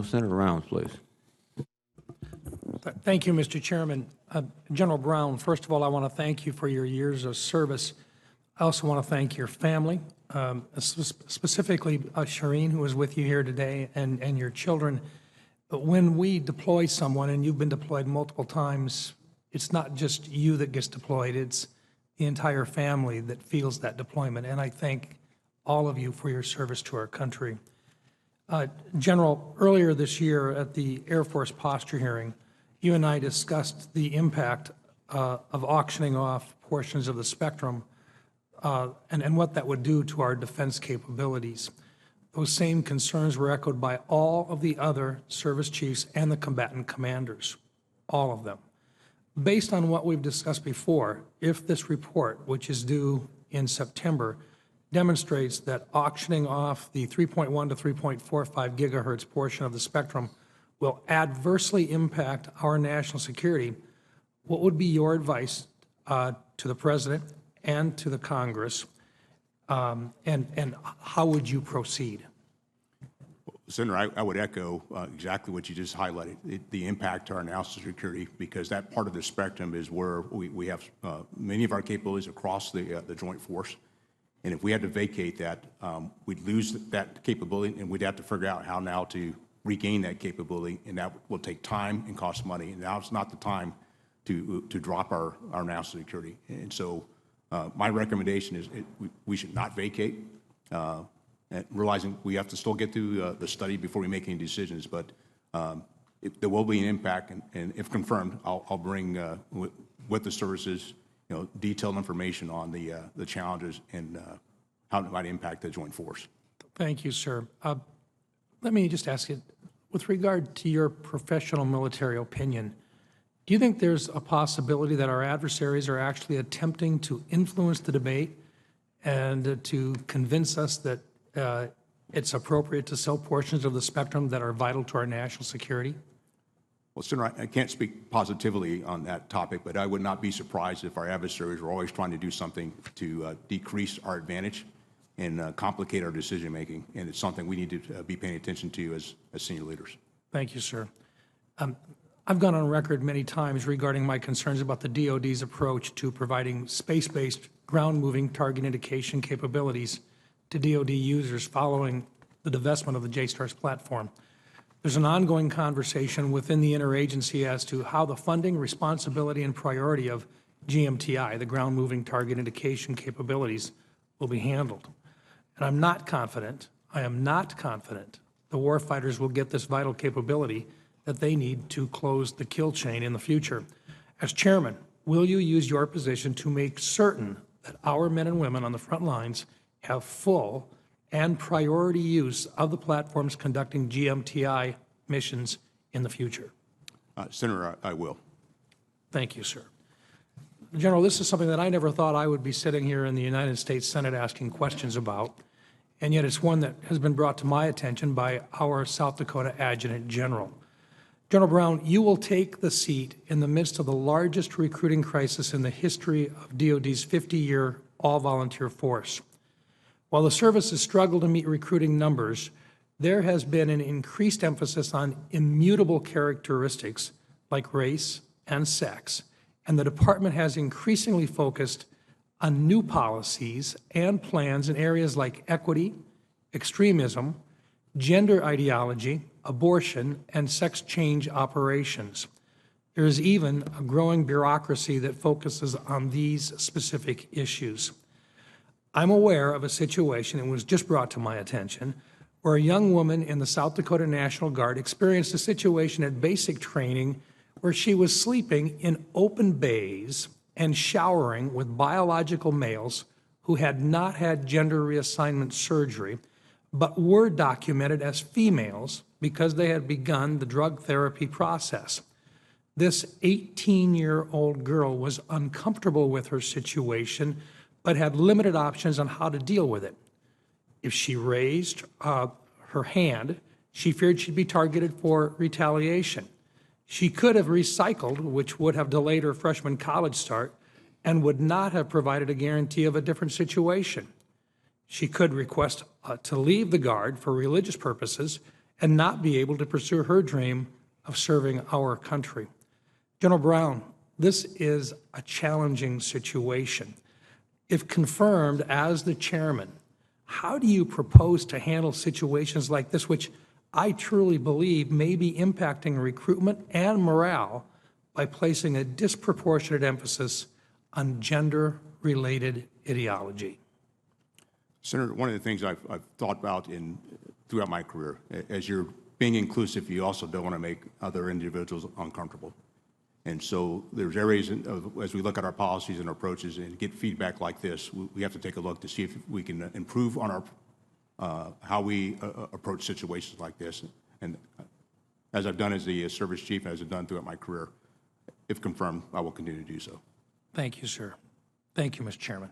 Senator Rounds, please. Thank you, Mr. Chairman. General Brown, first of all, I want to thank you for your years of service. I also want to thank your family, specifically Shireen, who is with you here today, and your children. When we deploy someone, and you've been deployed multiple times, it's not just you that gets deployed, it's the entire family that feels that deployment, and I thank all of you for your service to our country. General, earlier this year at the Air Force posture hearing, you and I discussed the impact of auctioning off portions of the spectrum and what that would do to our defense capabilities. Those same concerns were echoed by all of the other service chiefs and the combatant commanders, all of them. Based on what we've discussed before, if this report, which is due in September, demonstrates that auctioning off the 3.1 to 3.45 gigahertz portion of the spectrum will adversely impact our national security, what would be your advice to the President and to the Congress, and how would you proceed? Senator, I would echo exactly what you just highlighted, the impact to our national security, because that part of the spectrum is where we have many of our capabilities across the joint force. And if we had to vacate that, we'd lose that capability, and we'd have to figure out how now to regain that capability, and that will take time and cost money. And now it's not the time to drop our national security. And so my recommendation is we should not vacate, and realizing we have to still get through the study before we make any decisions. But there will be an impact, and if confirmed, I'll bring with the services, detailed information on the challenges and how it might impact the joint force. Thank you, sir. Let me just ask you, with regard to your professional military opinion, do you think there's a possibility that our adversaries are actually attempting to influence the debate and to convince us that it's appropriate to sell portions of the spectrum that are vital to our national security? Well, Senator, I can't speak positively on that topic, but I would not be surprised if our adversaries were always trying to do something to decrease our advantage and complicate our decision-making, and it's something we need to be paying attention to as senior leaders. Thank you, sir. I've gone on record many times regarding my concerns about the DoD's approach to providing space-based ground-moving target indication capabilities to DoD users following the divestment of the JSTARS platform. There's an ongoing conversation within the interagency as to how the funding, responsibility, and priority of GMTI, the ground-moving target indication capabilities, will be handled. And I am not confident the warfighters will get this vital capability that they need to close the kill chain in the future. As chairman, will you use your position to make certain that our men and women on the front lines have full and priority use of the platforms conducting GMTI missions in the future? Senator, I will. Thank you, sir. General, this is something that I never thought I would be sitting here in the United States Senate asking questions about, and yet it's one that has been brought to my attention by our South Dakota Adjutant General. General Brown, you will take the seat in the midst of the largest recruiting crisis in the history of DoD's 50-year all-volunteer force. While the service has struggled to meet recruiting numbers, there has been an increased emphasis on immutable characteristics like race and sex, and the department has increasingly focused on new policies and plans in areas like equity, extremism, gender ideology, abortion, and sex change operations. There is even a growing bureaucracy that focuses on these specific issues. I'm aware of a situation, and was just brought to my attention, where a young woman in the South Dakota National Guard experienced a situation at basic training where she was sleeping in open bays and showering with biological males who had not had gender reassignment surgery, but were documented as females because they had begun the drug therapy process. This 18-year-old girl was uncomfortable with her situation, but had limited options on how to deal with it. If she raised her hand, she feared she'd be targeted for retaliation. She could have recycled, which would have delayed her freshman college start and would not have provided a guarantee of a different situation. She could request to leave the Guard for religious purposes and not be able to pursue her dream of serving our country. General Brown, this is a challenging situation. If confirmed as the chairman, how do you propose to handle situations like this, which I truly believe may be impacting recruitment and morale by placing a disproportionate emphasis on gender-related ideology? Senator, one of the things I've thought about throughout my career, as you're being inclusive, you also don't want to make other individuals uncomfortable. And so there's areas as we look at our policies and approaches and get feedback like this, we have to take a look to see if we can improve on our how we approach situations like this. And as I've done as the service chief, as I've done throughout my career, if confirmed, I will continue to do so. Thank you, sir. Thank you, Mr. Chairman.